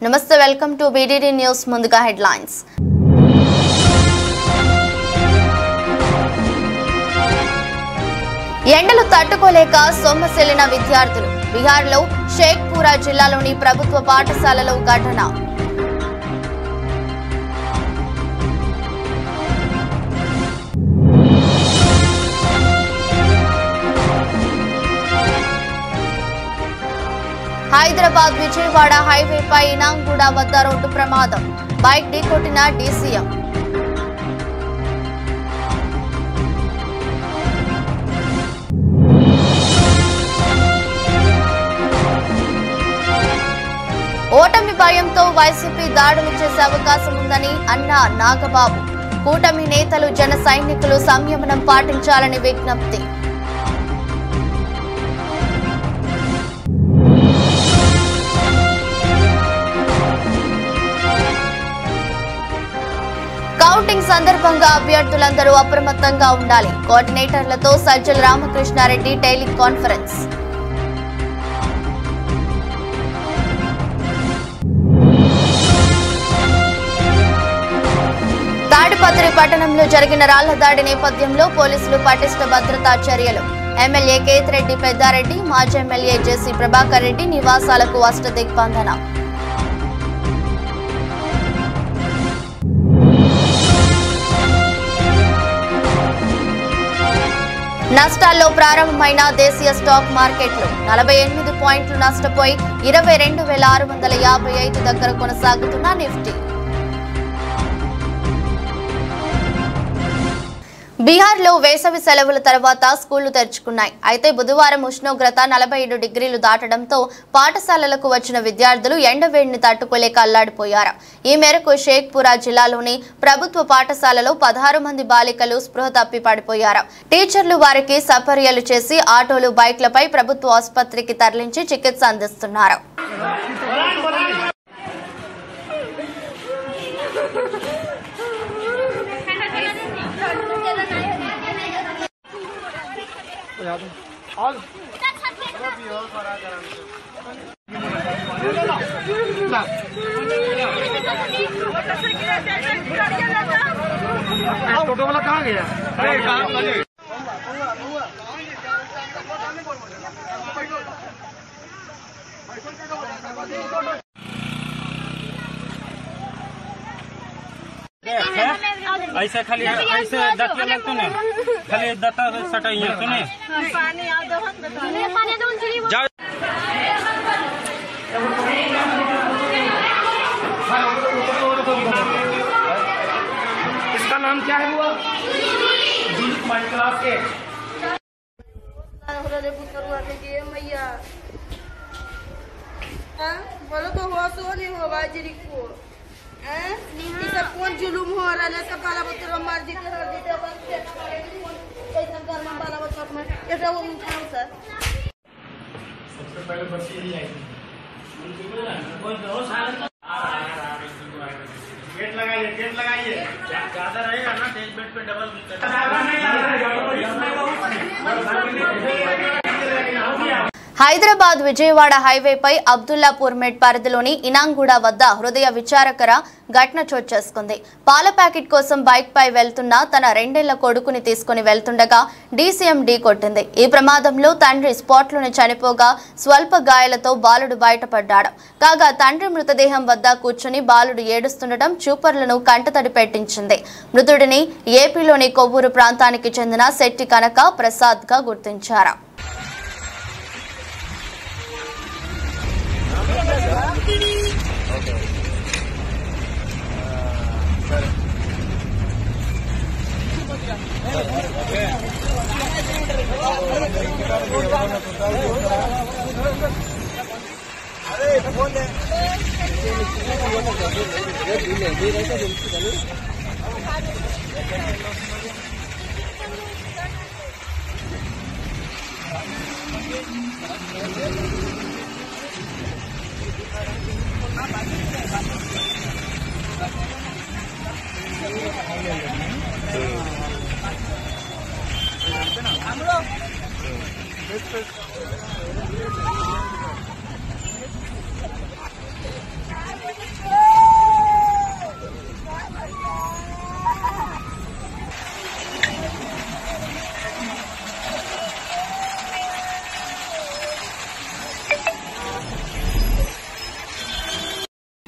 నమస్తే welcome to BDD news ముందుగా headlines ఎండలు తట్టుకోలేక సొమ్మసిల్లిన విద్యార్థులు బిహార్లో షేక్పురా జిల్లాలోని ప్రభుత్వ పాఠశాలలో ఘటన హైదరాబాద్ విజయవాడ హైవేపై ఇనాంగూడ వద్ద రోడ్డు ప్రమాదం బైక్ ఢీకొట్టిన డీసీఎం ఓటమి భయంతో వైసీపీ దాడులు చేసే అవకాశం ఉందని అన్న నాగబాబు కూటమి నేతలు జన సైనికులు సంయమనం పాటించాలని విజ్ఞప్తి కౌంటింగ్ సందర్భంగా అభ్యర్థులందరూ అప్రమత్తంగా ఉండాలి కోఆర్డినేటర్లతో సజ్జల రామకృష్ణారెడ్డి టెలికాన్ఫరెన్స్ తాడిపత్రి పట్టణంలో జరిగిన రాళ్ల దాడి నేపథ్యంలో పోలీసులు పటిష్ట భద్రతా చర్యలు ఎమ్మెల్యే కేతిరెడ్డి పెద్దారెడ్డి మాజీ ఎమ్మెల్యే జేసీ ప్రభాకర్ రెడ్డి నివాసాలకు అష్టదిగ్బంధన నష్టాల్లో ప్రారంభమైన దేశీయ స్టాక్ మార్కెట్లు 48 పాయింట్లు నష్టపోయి 22,655 దగ్గర కొనసాగుతున్న నిఫ్టీ బీహార్లో వేసవి సెలవుల తర్వాత స్కూళ్లు తెరుచుకున్నాయి. అయితే బుధవారం ఉష్ణోగ్రత 47 డిగ్రీలు దాటడంతో పాఠశాలలకు వచ్చిన విద్యార్థులు ఎండవేడిని తట్టుకోలేక అల్లాడిపోయారు. ఈ మేరకు షేక్పురా జిల్లాలోని ప్రభుత్వ పాఠశాలలో 16 మంది బాలికలు స్పృహ తప్పి పడిపోయారు. టీచర్లు వారికి సపర్యలు చేసి ఆటోలు బైక్లపై ప్రభుత్వ ఆసుపత్రికి తరలించి చికిత్స అందిస్తున్నారు. टोटो वाला कहाँ गया? ऐसे खाली ऐसे दत्ता लगते ने खाली दत्ता सटाइए सुने पानी आ दो पानी दो जाओ इसका नाम क्या है हुआ क्लास के मैया बोलो तो हुआ सो नहीं होगा जिरी को सब कौन जुलूम हो रहा है सब बाला बच्चों मार जीते हर जीते बस कैसा घर में बाला बच्चों में कैसा वो उठाओ सर सबसे पहले बच्ची ही आई कोई दो साल गेट लगाइए ज्यादा रहेगा ना तेज बेड पे डबल హైదరాబాద్ విజయవాడ హైవేపై అబ్దుల్లాపూర్ మెట్ పరిధిలోని ఇనాంగూడ వద్ద హృదయ విచారకర ఘటన చోటు చేసుకుంది. పాల ప్యాకెట్ కోసం బైక్ పై వెళ్తున్న తన 2 ఏళ్ల కొడుకుని తీసుకుని వెళ్తుండగా డీసీఎం ఢీకొట్టింది. ఈ ప్రమాదంలో తండ్రి స్పాట్లోనే చనిపోగా స్వల్ప గాయాలతో బాలుడు బయటపడ్డాడు. కాగా తండ్రి మృతదేహం వద్ద కూర్చుని బాలుడు ఏడుస్తుండటం చూపర్లను కంటతడి పెట్టించింది. మృతుడిని ఏపీలోని కొవ్వూరు ప్రాంతానికి చెందిన శెట్టి కనక ప్రసాద్ గా గుర్తించారు.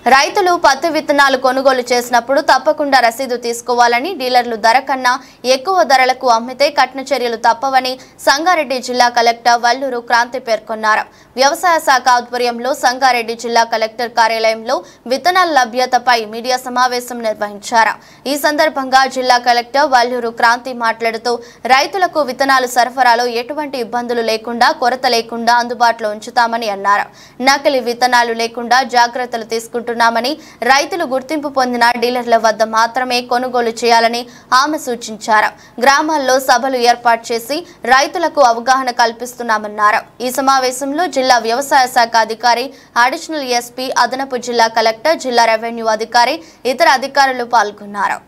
రైతులు పత్తి విత్తనాలు కొనుగోలు చేసినప్పుడు తప్పకుండా రసీదు తీసుకోవాలని, డీలర్లు ధర కన్నా ఎక్కువ ధరలకు అమ్మితే కఠిన చర్యలు తప్పవని సంగారెడ్డి జిల్లా కలెక్టర్ వల్లూరు క్రాంతి పేర్కొన్నారు. వ్యవసాయ శాఖ ఆధ్వర్యంలో సంగారెడ్డి జిల్లా కలెక్టర్ కార్యాలయంలో విత్తనాల లభ్యతపై మీడియా సమావేశం నిర్వహించారు. ఈ సందర్భంగా జిల్లా కలెక్టర్ వల్లూరు క్రాంతి మాట్లాడుతూ రైతులకు విత్తనాలు సరఫరాలో ఎటువంటి ఇబ్బందులు లేకుండా, కొరత లేకుండా అందుబాటులో ఉంచుతామని అన్నారు. నకిలీ విత్తనాలు లేకుండా జాగ్రత్తలు తీసుకుంటున్నామని, రైతులు గుర్తింపు పొందిన డీలర్ల వద్ద మాత్రమే కొనుగోలు చేయాలని ఆమె సూచించారు. గ్రామాల్లో సభలు ఏర్పాటు చేసి రైతులకు అవగాహన కల్పిస్తున్నామన్నారు. ఈ సమావేశంలో జిల్లా వ్యవసాయ శాఖ అధికారి, అడిషనల్ ఎస్పీ, అదనపు జిల్లా కలెక్టర్, జిల్లా రెవెన్యూ అధికారి, ఇతర అధికారులు పాల్గొన్నారు.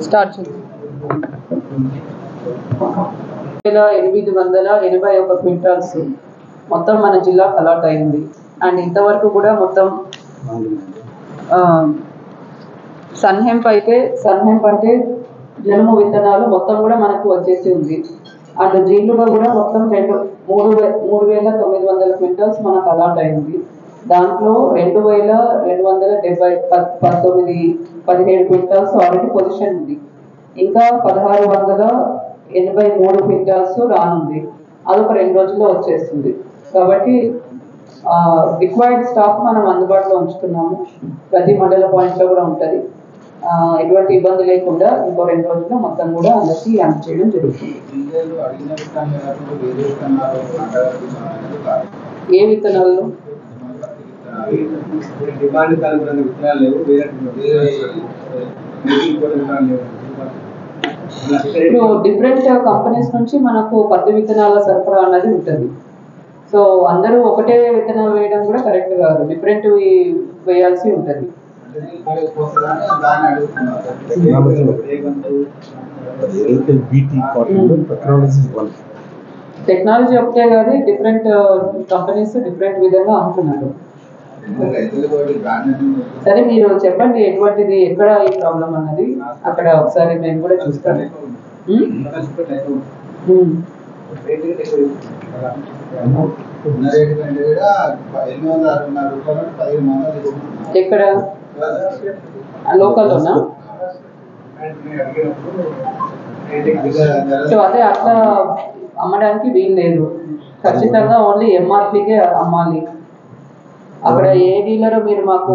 స్టార్ట్ 881 క్వింటాల్స్ మొత్తం మన జిల్లాకు అలాట్ అయింది. అండ్ ఇంతవరకు కూడా మొత్తం సన్హెంప్ అంటే జనుము విత్తనాలు మొత్తం కూడా మనకు వచ్చేసి ఉంది. అండ్ జీలుగా కూడా మొత్తం 3,900 క్వింటాల్స్ మనకు అలాట్ అయింది. దాంట్లో 2,217 క్వింటాల్స్ ఆల్రెడీ పొజిషన్ ఉంది. ఇంకా 1,683 క్వింటాల్స్ రానుంది. అదొక 2 రోజుల్లో వచ్చేస్తుంది. కాబట్టి రిక్వైర్డ్ స్టాక్ మనం అందుబాటులో ఉంచుతున్నాము. ప్రతి మండల పాయింట్లో కూడా ఉంటుంది. ఎటువంటి ఇబ్బంది లేకుండా ఇంకో 2 రోజుల్లో మొత్తం కూడా అందరికీ అందజేయడం జరుగుతుంది. ఏ విత్తనాలు? ఇప్పుడు డిఫరెంట్ కంపెనీస్ నుంచి మనకు పత్తి విత్తనాల సరఫరా అన్నది ఉంటుంది. సో అందరూ ఒకటే విత్తనాలు వేయడం కూడా కరెక్ట్ కాదు, డిఫరెంట్ వేయాల్సి ఉంటుంది. టెక్నాలజీ ఒకటే కాదు, డిఫరెంట్ కంపెనీస్ డిఫరెంట్ విధంగా అమ్ముతున్నారు. సరే, మీరు చెప్పండి ఎటువంటిది, ఎక్కడ ఈ ప్రాబ్లం అన్నది అక్కడ ఒకసారి మేము కూడా చూస్తాము. ఎక్కడ? లోకల్లోనా? సో అదే అట్లా అమ్మడానికి వీలు లేదు. ఖచ్చితంగా ఓన్లీ ఎంఆర్పీకే అమ్మాలి. అక్కడ ఏ డీలర్ మీరు మాకు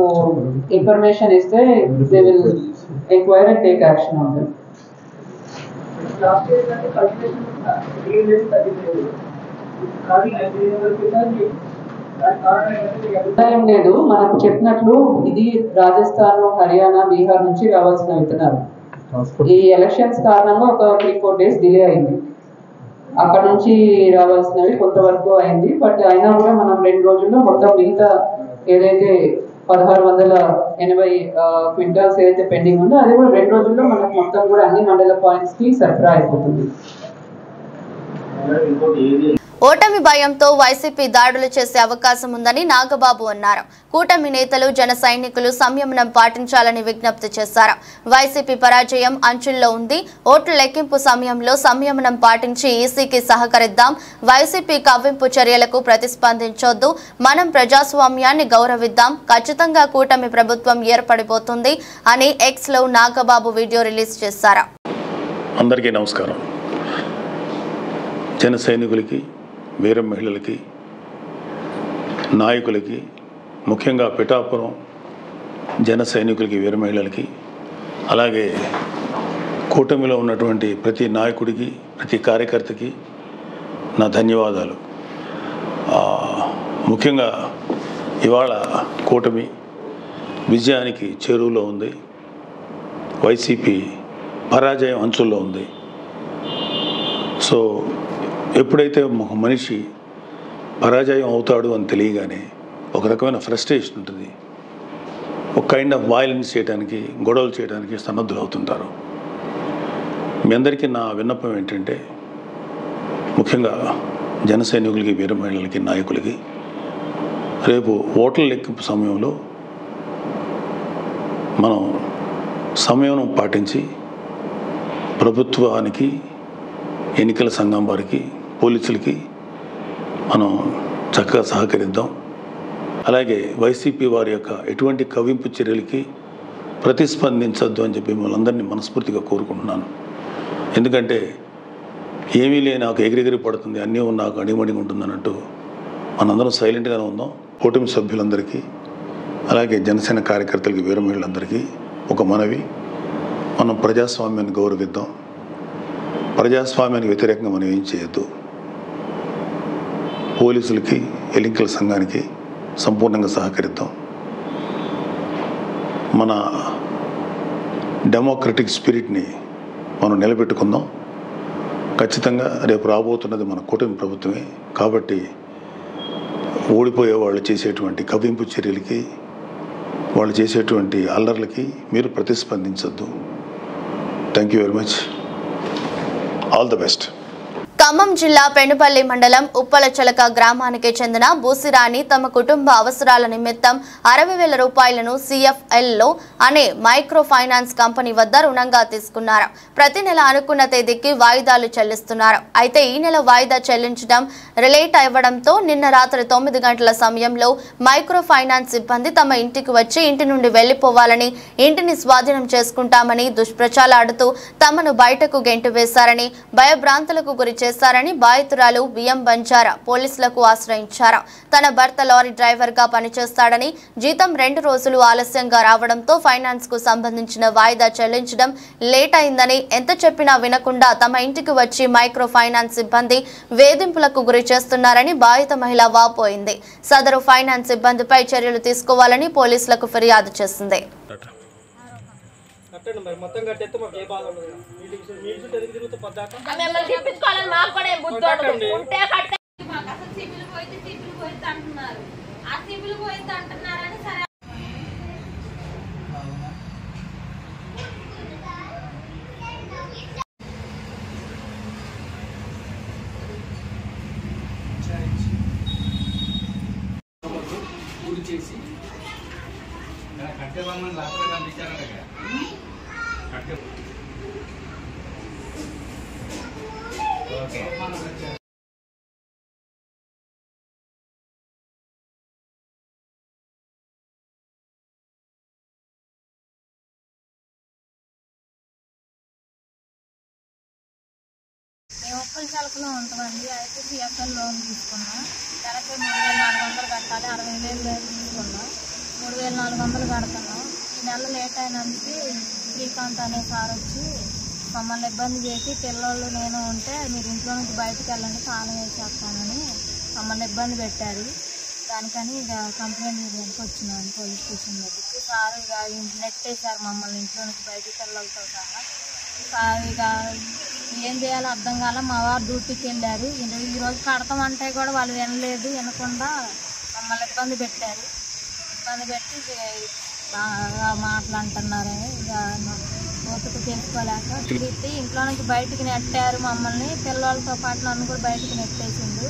ఇన్ఫర్మేషన్ ఇస్తే they will enquire and take action on them. ఏం లేదు, మనకు చెప్పినట్లు ఇది రాజస్థాన్, హర్యానా, బీహార్ నుంచి రావాల్సిన విత్తనాలు. ఈ ఎలక్షన్స్ కారణంగా ఒక 3-4 days డిలే అయింది. అక్కడ నుంచి రావాల్సినవి కొంతవరకు అయింది. బట్ అయినా కూడా మనం 2 రోజుల్లో మొత్తం మిగతా ఏదైతే 1,680 క్వింటాల్స్ ఏదైతే పెండింగ్ ఉందో అది కూడా 2 రోజుల్లో మనకు మొత్తం కూడా అన్ని మండల పాయింట్స్ కి సరఫరా అయిపోతుంది. ఓటమి భయంతో వైసీపీ దాడులు చేసే అవకాశం ఉందని నాగబాబు అన్నారు. కూటమి నేతలు, జన సైనికులు సంయమనం పాటించాలని విజ్ఞప్తి చేశారు. వైసీపీ పరాజయం అంచుల్లో ఉంది. ఓట్ల లెక్కింపు సమయంలో సంయమనం పాటించి ఈసీకి సహకరిద్దాం. వైసీపీ కవ్వింపు చర్యలకు ప్రతిస్పందించొద్దు. మనం ప్రజాస్వామ్యాన్ని గౌరవిద్దాం. ఖచ్చితంగా కూటమి ప్రభుత్వం ఏర్పడిపోతుంది అని ఎక్స్ లో నాగబాబు వీడియో రిలీజ్ చేశారు. అందరికీ నమస్కారం. జన సైనికులకి, వీర మహిళలకి, నాయకులకి, ముఖ్యంగా పిఠాపురం జన సైనికులకి, వీర మహిళలకి, అలాగే కూటమిలో ఉన్నటువంటి ప్రతి నాయకుడికి, ప్రతి కార్యకర్తకి నా ధన్యవాదాలు. ముఖ్యంగా ఇవాళ కూటమి విజయానికి చేరువలో ఉంది. వైసీపీ పరాజయం అంచుల్లో ఉంది. సో ఎప్పుడైతే ఒక మనిషి పరాజయం అవుతాడు అని తెలియగానే ఒక రకమైన ఫ్రస్ట్రేషన్ ఉంటుంది. ఒక కైండ్ ఆఫ్ వైలెన్స్ చేయడానికి, గొడవలు చేయడానికి సన్నద్ధులు అవుతుంటారు. మీ అందరికీ నా విన్నపం ఏంటంటే, ముఖ్యంగా జన సైనికులకి, వీర మహిళలకి, నాయకులకి రేపు ఓట్ల లెక్కింపు సమయంలో మనం సంయమనం పాటించి ప్రభుత్వానికి, ఎన్నికల సంఘం వారికి పోలీసులకి మనం చక్కగా సహకరిద్దాం. అలాగే వైసీపీ వారి యొక్క ఎటువంటి కవింపు చర్యలకి ప్రతిస్పందించద్దు అని చెప్పి మిమ్మల్ని అందరినీ మనస్ఫూర్తిగా కోరుకుంటున్నాను. ఎందుకంటే ఏమీ లేని నాకు ఎగిరెగిరి పడుతుంది, అన్నీ నాకు అణిమణిగా ఉంటుంది అన్నట్టు మనందరం సైలెంట్గానే ఉందాం. కూటమి సభ్యులందరికీ అలాగే జనసేన కార్యకర్తలకి, వీర మహిళలందరికీ ఒక మనవి, మనం ప్రజాస్వామ్యాన్ని గౌరవిద్దాం. ప్రజాస్వామ్యానికి వ్యతిరేకంగా మనం ఏం చేయొద్దు. పోలీసులకి, ఎన్నికల సంఘానికి సంపూర్ణంగా సహకరిద్దాం. మన డెమోక్రటిక్ స్పిరిట్ని మనం నిలబెట్టుకుందాం. ఖచ్చితంగా రేపు రాబోతున్నది మన కూటమి ప్రభుత్వమే. కాబట్టి ఓడిపోయే వాళ్ళు చేసేటువంటి కవింపు చర్యలకి, వాళ్ళు చేసేటువంటి అల్లర్లకి మీరు ప్రతిస్పందించద్దు. Thank you very much. All the best. Khammam జిల్లా పెనుపల్లి మండలం ఉప్పలచలక గ్రామానికి చెందిన బూసిరాణి తమ కుటుంబ అవసరాల నిమిత్తం 60,000 రూపాయలను CFLలో అనే మైక్రో ఫైనాన్స్ కంపెనీ వద్ద రుణంగా తీసుకున్నారు. ప్రతి నెల అనుకున్న తేదీకి వాయిదాలు చెల్లిస్తున్నారు. అయితే ఈ నెల వాయిదా చెల్లించడం రిలేట్ అవ్వడంతో నిన్న రాత్రి 9 గంటల సమయంలో మైక్రో ఫైనాన్స్ సిబ్బంది తమ ఇంటికి వచ్చి ఇంటి నుండి వెళ్లిపోవాలని, ఇంటిని స్వాధీనం చేసుకుంటామని దుష్ప్రచారాడుతూ తమను బయటకు గెంటు వేశారని, భయభ్రాంతులకు గురి చేశారని బాధితురాలు బియ్యం బంజారా పోలీసులకు ఆశ్రయించారు. తన భర్త లారీ డ్రైవర్ గా పనిచేస్తాడని, జీతం 2 రోజులు ఆలస్యంగా రావడంతో ఫైనాన్స్ కు సంబంధించిన వాయిదా చెల్లించడం లేట్ అయిందని, ఎంత చెప్పినా వినకుండా తమ ఇంటికి వచ్చి మైక్రో ఫైనాన్స్ సిబ్బంది వేధింపులకు గురి చేస్తున్నారని బాధిత మహిళ వాపోయింది. సదరు ఫైనాన్స్ సిబ్బందిపై చర్యలు తీసుకోవాలని పోలీసులకు ఫిర్యాదు చేసింది. మొత్తం కట్టేస్తే మాకు ఏ బాధ ఉండదు. మీరు చుట్టూ ఎదుగు తిరుగుతూ పద్దాక మిమ్మల్ని తిప్పించుకోవాలని మాకు కూడా ఏం బుద్ధి ఉండదు. ఉంటే కట్టే మాకు అసలు సిబిల్ పోయింది అంటున్నారు. ఆ సిబిల్ పోయింది అంటున్నారని సరే చేసి కట్టే బొమ్మని రాత్రి పంపించారంట. కట్టే ఓకే మేము ఉప్పలచలకలో ఉంటామండి. అయితే CFL లోన్ తీసుకున్నాం. నెలకి 3,400 కట్టాలి. 60,000 తీసుకున్నాం. 3,400 కడుతున్నాం. ఈ నెల లేట్ అయినందుకు శ్రీకాంత్ అనే సార్ వచ్చి మమ్మల్ని ఇబ్బంది చేసి, పిల్లలు నేను ఉంటే మీరు ఇంట్లో నుంచి బయటకు వెళ్ళండి, తాళం వేసేస్తానని మమ్మల్ని ఇబ్బంది పెట్టారు. దానికని ఇక కంప్లైంట్ చేయడానికి వచ్చినాను పోలీస్ స్టేషన్ దగ్గరికి. సార్ ఇక నెట్టేశారు మమ్మల్ని ఇంట్లో నుంచి బయటకు పిల్లలతో సహా. సార్ ఇక ఏం చేయాలో అర్థం కాల. మా వారు డ్యూటీకి వెళ్ళారు. ఈరోజు కడతామంటే కూడా వాళ్ళు వినకుండా మమ్మల్ని ఇబ్బంది పెట్టారు. ఇబ్బంది పెట్టి బాగా మాట్లాడుతున్నారు. ఇక ఓపిక చేసుకోలేక తిరిగి ఇంట్లో నుంచి బయటికి నెట్టారు మమ్మల్ని. పిల్లలతో పాటు నన్ను కూడా బయటికి నెట్టేసిండు.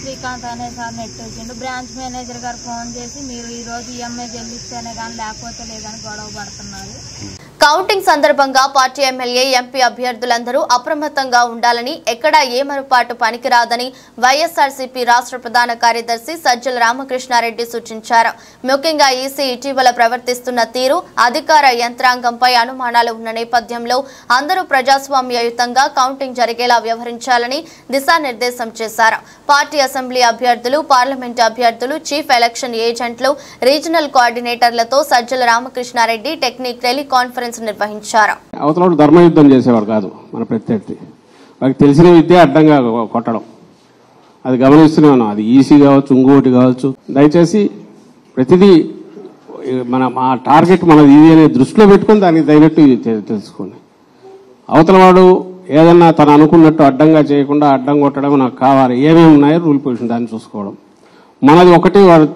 శ్రీకాంత్ అనే సార్ నెట్టేసిండు. బ్రాంచ్ మేనేజర్ గారు ఫోన్ చేసి మీరు ఈరోజు EMI చెల్లిస్తేనే కానీ లేకపోతే లేదని గొడవ పడుతున్నారు. కౌంటింగ్ సందర్భంగా పార్టీ ఎమ్మెల్యే, ఎంపీ అభ్యర్థులందరూ అప్రమత్తంగా ఉండాలని, ఎక్కడా ఏ మరుపాటు పనికిరాదని వైఎస్ఆర్సీపీ రాష్ట్ర ప్రధాన కార్యదర్శి సజ్జల రామకృష్ణారెడ్డి సూచించారు. ముఖ్యంగా ఈసీ ఇటీవల ప్రవర్తిస్తున్న తీరు, అధికార యంత్రాంగంపై అనుమానాలు ఉన్న నేపథ్యంలో అందరూ ప్రజాస్వామ్యయుతంగా కౌంటింగ్ జరిగేలా వ్యవహరించాలని దిశానిర్దేశం చేశారు. పార్టీ అసెంబ్లీ అభ్యర్థులు, పార్లమెంటు అభ్యర్థులు, చీఫ్ ఎలక్షన్ ఏజెంట్లు, రీజనల్ కోఆర్డినేటర్లతో సజ్జల రామకృష్ణారెడ్డి టెక్నిక్ టెలికాన్ఫరెన్స్ నిర్వహించారు. అవతల ధర్మయుద్ధం చేసేవారు కాదు మన ప్రత్యర్థి. వారికి తెలిసిన విద్య అడ్డంగా కొట్టడం, అది గమనిస్తూనే ఉన్నాం. అది ఈసీ కావచ్చు, ఇంకోటి కావచ్చు. దయచేసి ప్రతిదీ మా టార్గెట్ మనది ఇది అనే దృష్టిలో పెట్టుకుని దానికి తగినట్టు తెలుసుకోండి. అవతల వాడు ఏదన్నా తను అనుకున్నట్టు అడ్డంగా చేయకుండా అడ్డం కొట్టడం నాకు కావాలి. ఏమేమి ఉన్నాయో రూల్ పొజిషన్ దాన్ని చూసుకోవడం. మనది ఒకటి వాడు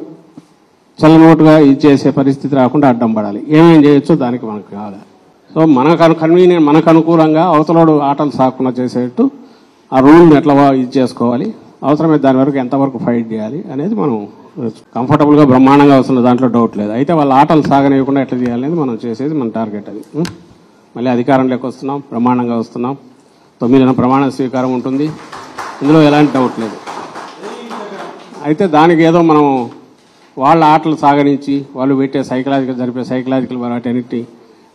చల్లనోటుగా ఇది చేసే పరిస్థితి రాకుండా అడ్డం పడాలి. ఏమేం చేయొచ్చో దానికి మనకు కావాలి. సో కన్వీనియంట్ మనకు అనుకూలంగా అవతలోడు ఆటలు సాకుండా చేసేట్టు ఆ రూల్ని ఎట్లా ఇది చేసుకోవాలి, అవసరమైతే దాని వరకు ఎంతవరకు ఫైట్ చేయాలి అనేది మనం కంఫర్టబుల్గా బ్రహ్మాండంగా వస్తున్న దాంట్లో డౌట్ లేదు. అయితే వాళ్ళ ఆటలు సాగనివ్వకుండా ఎట్లా చేయాలనేది మనం చేసేది మన టార్గెట్. అది మళ్ళీ అధికారంలోకి వస్తున్నాం, బ్రహ్మాండంగా వస్తున్నాం. 9న ప్రమాణ స్వీకారం ఉంటుంది. ఇందులో ఎలాంటి డౌట్ లేదు. అయితే దానికి ఏదో మనం వాళ్ళ ఆటలు సాగరించి వాళ్ళు పెట్టే జరిపే సైకలాజికల్ వాటన్నిటిని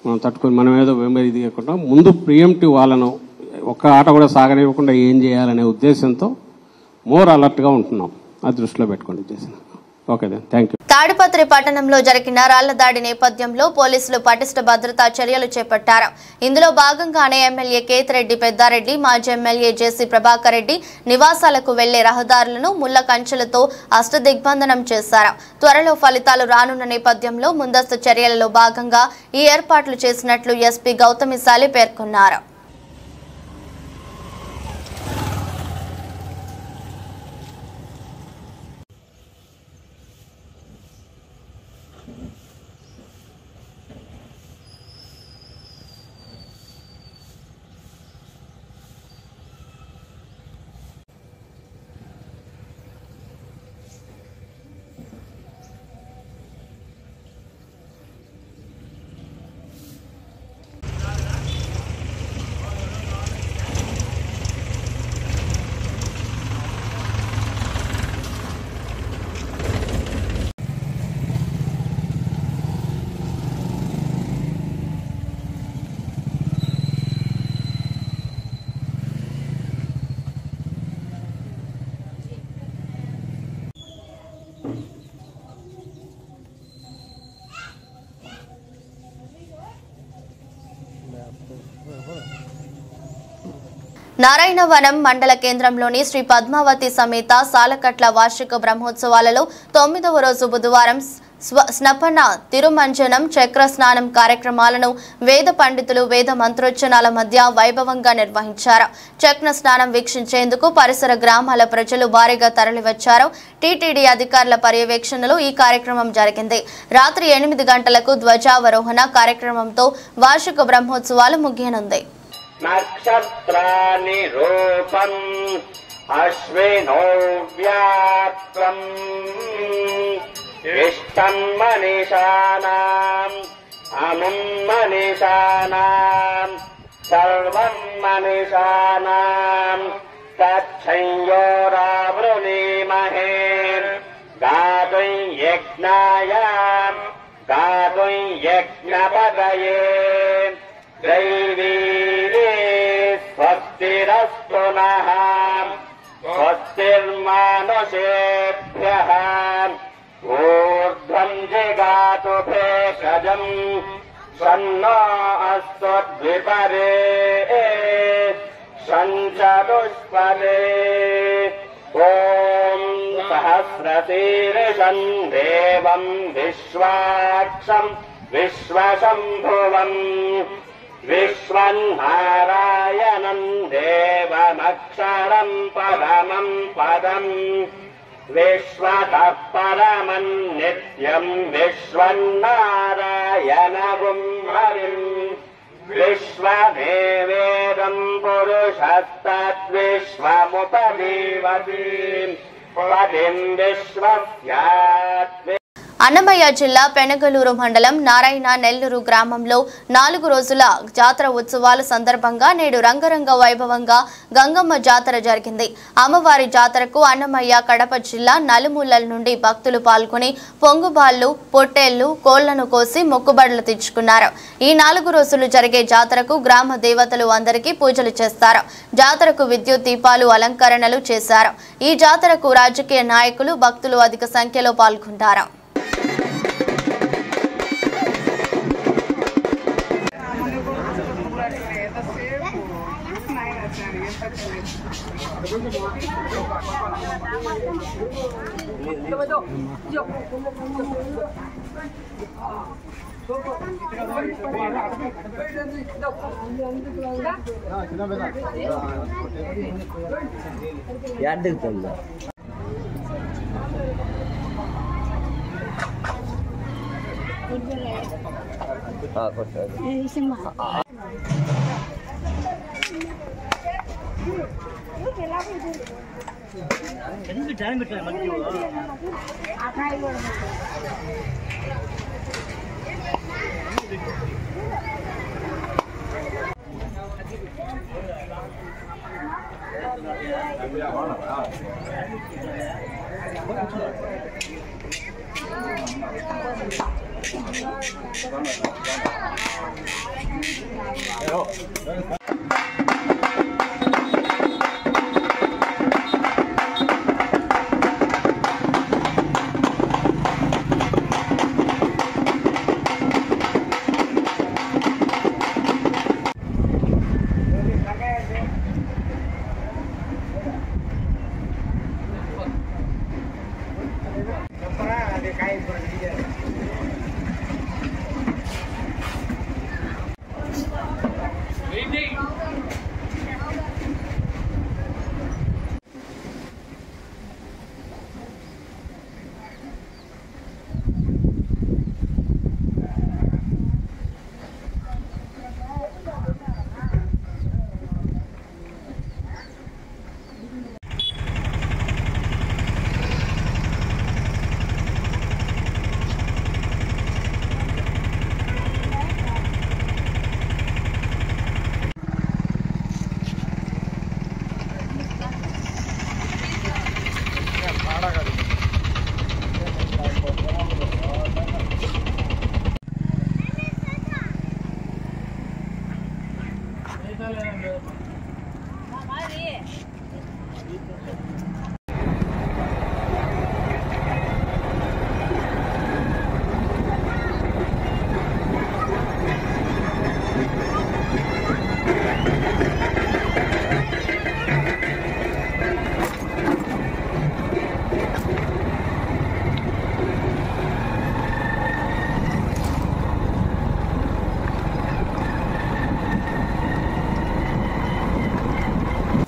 మనం తట్టుకొని మనం ఏదో వెంబడి ఇది కాకుండా ముందు ప్రియంటివ్ వాళ్ళను ఒక్క ఆట కూడా సాగనివ్వకుండా ఏం చేయాలనే ఉద్దేశంతో మోర్ అలర్ట్గా ఉంటున్నాం. అది దృష్టిలో పెట్టుకోండి ఉద్దేశం. Okay then, thank you. Tadipatri పట్టణంలో జరిగిన రాళ్ల దాడి నేపథ్యంలో పోలీసులు పటిష్ట భద్రతా చర్యలు చేపట్టారు. ఇందులో భాగంగానే ఎమ్మెల్యే కేతిరెడ్డి పెద్దారెడ్డి, మాజీ ఎమ్మెల్యే జేసీ ప్రభాకర్ రెడ్డి నివాసాలకు వెళ్లే రహదారులను ముళ్ల కంచెలతో అష్టదిగ్బంధనం చేశారు. త్వరలో ఫలితాలు రానున్న నేపథ్యంలో ముందస్తు చర్యలలో భాగంగా ఈ ఏర్పాట్లు చేసినట్లు ఎస్పీ గౌతమిశాలి పేర్కొన్నారు. నారాయణవనం మండల కేంద్రంలోని శ్రీ పద్మావతి సమేత సాలకట్ల వార్షిక బ్రహ్మోత్సవాలలో 9వ రోజు బుధవారం స్నపన తిరుమంజనం చక్ర స్నానం కార్యక్రమాలను వేద పండితులు వేద మంత్రోచ్చనాల మధ్య వైభవంగా నిర్వహించారు. చక్ర స్నానం వీక్షించేందుకు పరిసర గ్రామాల ప్రజలు భారీగా తరలివచ్చారు. టీటీడీ అధికారుల పర్యవేక్షణలో ఈ కార్యక్రమం జరిగింది. రాత్రి 8 గంటలకు ధ్వజావరోహణ కార్యక్రమంతో వార్షిక బ్రహ్మోత్సవాలు ముగియనుంది. నక్షత్రాని రూపం అశ్వినో వ్యాప్తం ఇష్టం మనీషానాం అముం మనీషానాం సర్వం మనీషానాం తచ్చయోరావృణీమహే గాతుం యజ్ఞాయ గాతుం యజ్ఞపదయే దైవీ స్వస్తిరస్తు నః స్వస్తిర్మానుషేభ్యః ఊర్ధ్వం జిగాతు భేషజం షన్నో అస్తు ద్విపరే షంచతుష్పదే ఓం సహస్రశీర్షం దేవం విశ్వాక్షం విశ్వశంభువం విశ్వన్నారాయణం దేవమక్షరం పరమం పదం విశ్వతః పరమం నిత్యం విశ్వన్నారాయణగుం హరిం విశ్వదేవేదం పురుషస్తద్విశ్వముపజీవతి పదిం విశ్వస్యాత్. అన్నమయ్య జిల్లా పెనగలూరు మండలం నారాయణ నెల్లూరు గ్రామంలో 4 రోజుల జాతర ఉత్సవాల సందర్భంగా నేడు రంగరంగ వైభవంగా గంగమ్మ జాతర జరిగింది. అమ్మవారి జాతరకు అన్నమయ్య కడప జిల్లా నలుమూలల నుండి భక్తులు పాల్గొని పొంగుబాళ్లు, పొట్టేళ్లు, కోళ్లను కోసి మొక్కుబడులు తెచ్చుకున్నారు. ఈ 4 రోజులు జరిగే జాతరకు గ్రామ దేవతలు అందరికీ పూజలు చేస్తారు. జాతరకు విద్యుత్ దీపాలు అలంకరణలు చేశారు. ఈ జాతరకు రాజకీయ నాయకులు, భక్తులు అధిక సంఖ్యలో పాల్గొంటారు.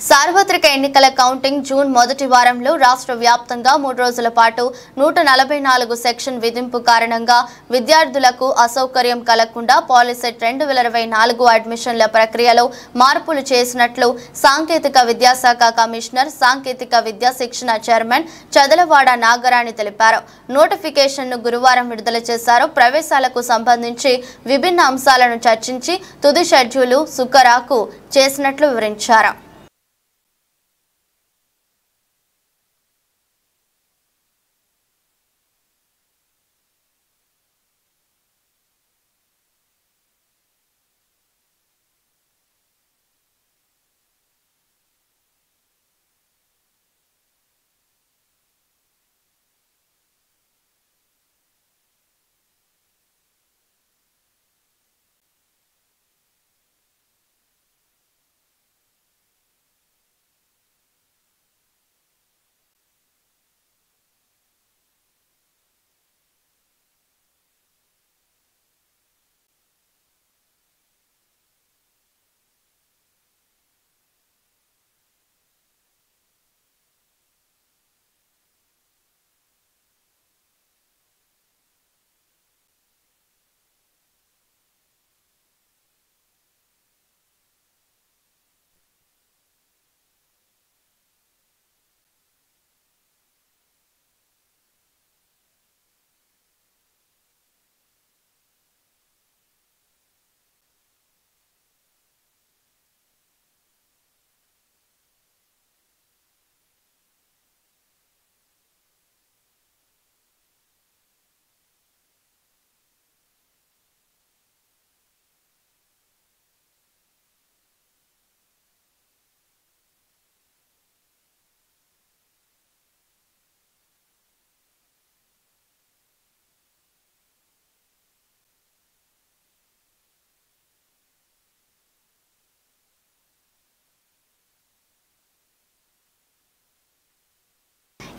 సార్వత్రిక ఎన్నికల కౌంటింగ్ జూన్ మొదటి వారంలో రాష్ట్ర వ్యాప్తంగా 3 రోజుల పాటు 144 సెక్షన్ విధింపు కారణంగా విద్యార్థులకు అసౌకర్యం కలగకుండా పాలిసెట్ 2024 అడ్మిషన్ల ప్రక్రియలో మార్పులు చేసినట్లు సాంకేతిక విద్యాశాఖ కమిషనర్ సాంకేతిక విద్యా శిక్షణ చైర్మన్ చదలవాడ నాగరాణి తెలిపారు. నోటిఫికేషన్ను గురువారం విడుదల చేశారు. ప్రవేశాలకు సంబంధించి విభిన్న అంశాలను చర్చించి తుది షెడ్యూలు సుఖరాకు చేసినట్లు వివరించారు.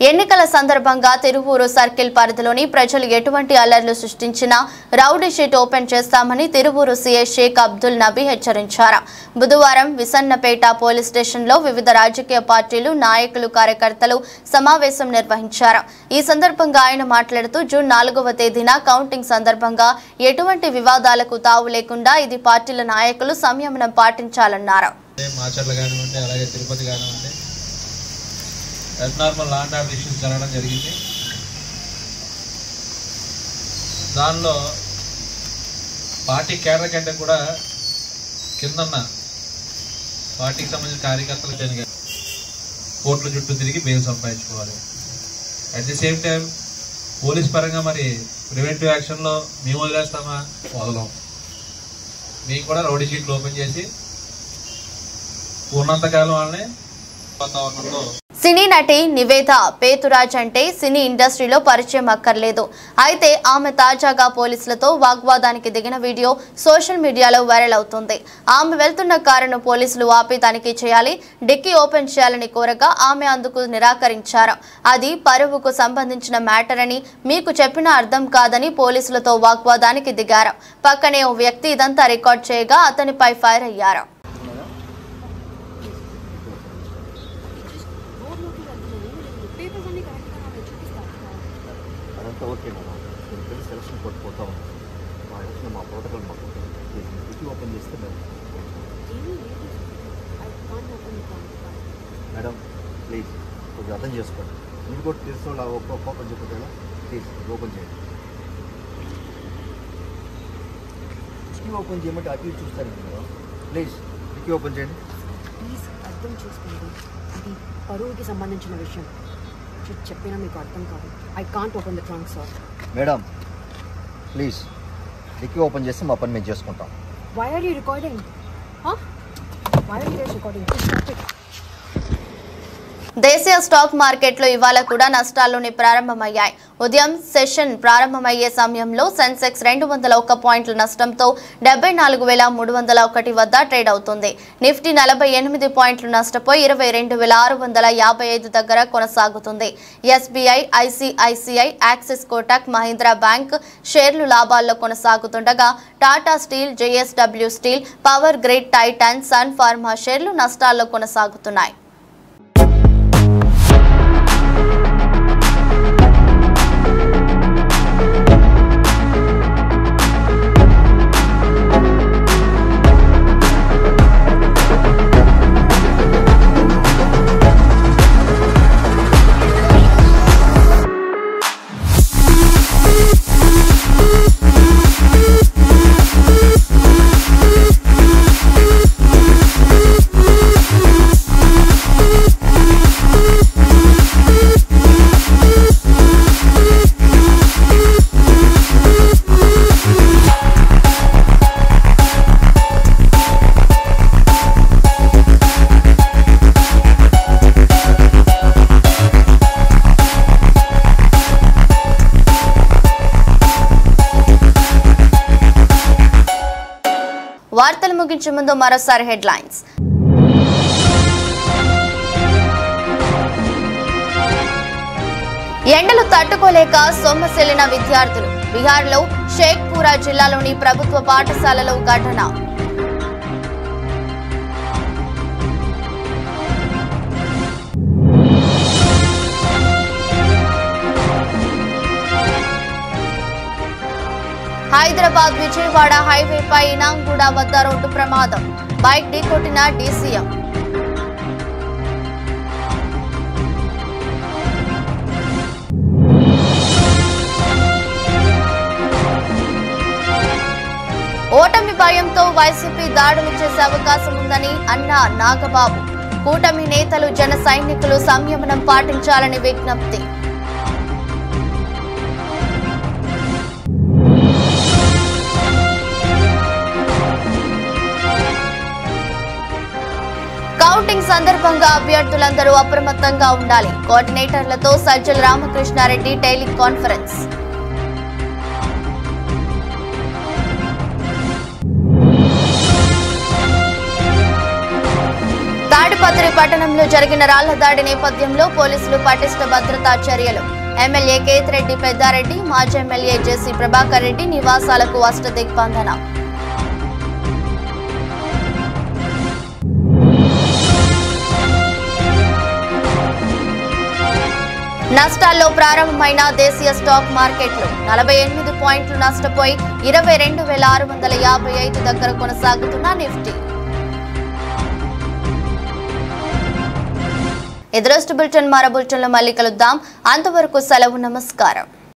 ఎన్నికల సందర్భంగా తిరువూరు సర్కిల్ పరిధిలోని ప్రజలు ఎటువంటి అల్లర్లు సృష్టించినా రౌడీ షీట్ ఓపెన్ చేస్తామని తిరువూరు సీఐ షేక్ అబ్దుల్ నబీ హెచ్చరించారు. బుధవారం విసన్నపేట పోలీస్ స్టేషన్లో వివిధ రాజకీయ పార్టీలు నాయకులు కార్యకర్తలు సమావేశం నిర్వహించారు. ఈ సందర్భంగా ఆయన మాట్లాడుతూ జూన్ 4వ తేదీన కౌంటింగ్ సందర్భంగా ఎటువంటి వివాదాలకు తావు లేకుండా ఇది పార్టీల నాయకులు సంయమనం పాటించాలన్నారు. Abnormal law and order issues జరగడం జరిగింది. దానిలో పార్టీ కేడర్ కంటే కూడా కిందన్న పార్టీకి సంబంధించిన కార్యకర్తలు జరిగారు. కోర్టుల చుట్టూ తిరిగి బెయిల్ సంపాదించుకోవాలి. At the same time police పరంగా మరి ప్రివెంటివ్ యాక్షన్లో మేము వదిలేస్తామా? వదలం. మీకు కూడా రౌడీ షీట్లు ఓపెన్ చేసి ఉన్నంతకాలం వాళ్ళని వాతావరణంలో. సినీ నటి నివేద పేతురాజ్ అంటే సినీ ఇండస్ట్రీలో పరిచయం అక్కర్లేదు. అయితే ఆమె తాజాగా పోలీసులతో వాగ్వాదానికి దిగిన వీడియో సోషల్ మీడియాలో వైరల్ అవుతుంది. ఆమె వెళ్తున్న కారును పోలీసులు ఆపి తనిఖీ చేయాలి, డిక్కీ ఓపెన్ చేయాలని కోరగా ఆమె అందుకు నిరాకరించారు. అది పరువుకు సంబంధించిన మ్యాటర్ అని మీకు చెప్పినా అర్థం కాదని పోలీసులతో వాగ్వాదానికి దిగారు. పక్కనే ఓ వ్యక్తి ఇదంతా రికార్డ్ చేయగా అతనిపై ఫైర్ అయ్యారు. ఓకే మేడం, నేను తెలిసి సెలక్షన్ కొట్టుకుంటా ఉన్నాను. మా ఎలక్షన్ మా ప్రోటోకాల్ మాకు డిక్కీ ఓపెన్ చేస్తే మేడం ప్లీజ్ కొంచెం అర్థం చేసుకోండి. మీరు కూడా తెలిసిన వాళ్ళు ఓపెన్ చెప్పేలా ప్లీజ్ ఓపెన్ చేయండి. డిక్కీ ఓపెన్ చేయమంటే అటు ఇటు చూస్తారండి మేడం. ప్లీజ్ డిక్కీ ఓపెన్ చేయండి. ప్లీజ్ అర్థం చేసుకోండి, అది పరువుకి సంబంధించిన విషయం. చెప్పినా మీకు అర్థం కాదు. I can't open the trunk sir. Madam please dicky open చేస్తే మా పని మేము చేసుకుంటాం. Why are you recording? Why are you recording? దేశీయ స్టాక్ మార్కెట్లో ఇవాళ కూడా నష్టాల్లోనే ప్రారంభమయ్యాయి. ఉదయం సెషన్ ప్రారంభమయ్యే సమయంలో సెన్సెక్స్ 201 పాయింట్ల నష్టంతో 74,301 వద్ద ట్రేడ్ అవుతుంది. నిఫ్టీ 48 పాయింట్లు నష్టపోయి 22,655 దగ్గర కొనసాగుతుంది. SBI, ICICI, Axis, Kotak Mahindra bank షేర్లు లాభాల్లో కొనసాగుతుండగా Tata steel, JSW steel, power grid, Titan, sun pharma షేర్లు నష్టాల్లో కొనసాగుతున్నాయి. వార్తలు ముగించే ముందు మరోసారి హెడ్లైన్స్. ఎండలు తట్టుకోలేక సొమ్మసిల్లిన విద్యార్థులు. బీహార్లో షేక్పురా జిల్లాలోని ప్రభుత్వ పాఠశాలలో ఘటన. హైదరాబాద్ విజయవాడ హైవేపై ఇనాంగూడ వద్ద రోడ్డు ప్రమాదం. బైక్ ఢీకొట్టిన డీసీఎం. ఓటమి భయంతో వైసీపీ దాడులు చేసే అవకాశం ఉందని అన్న నాగబాబు. కూటమి నేతలు, జన సైనికులు సంయమనం పాటించాలని విజ్ఞప్తి. కౌంటింగ్ సందర్భంగా అభ్యర్థులందరూ అప్రమత్తంగా ఉండాలి. కోఆర్డినేటర్లతో సజ్జల రామకృష్ణారెడ్డి టెలికాన్ఫరెన్స్. తాడిపత్రి పట్టణంలో జరిగిన రాళ్ల దాడి నేపథ్యంలో పోలీసులు పటిష్ట భద్రతా చర్యలు. ఎమ్మెల్యే కేతిరెడ్డి పెద్దారెడ్డి, మాజీ ఎమ్మెల్యే జేసీ ప్రభాకర్ రెడ్డి నివాసాలకు అష్టదిగ్బంధన. నష్టాల్లో ప్రారంభమైన దేశీయ స్టాక్ మార్కెట్లు 48 పాయింట్లు నష్టపోయి 22,655 దగ్గర కొనసాగుతున్న నిఫ్టీ. ఎదురొస్ట్ బులెటిన్ మరో బులెటిన్లో మళ్ళీ కలుద్దాం. అంతవరకు సెలవు. నమస్కారం.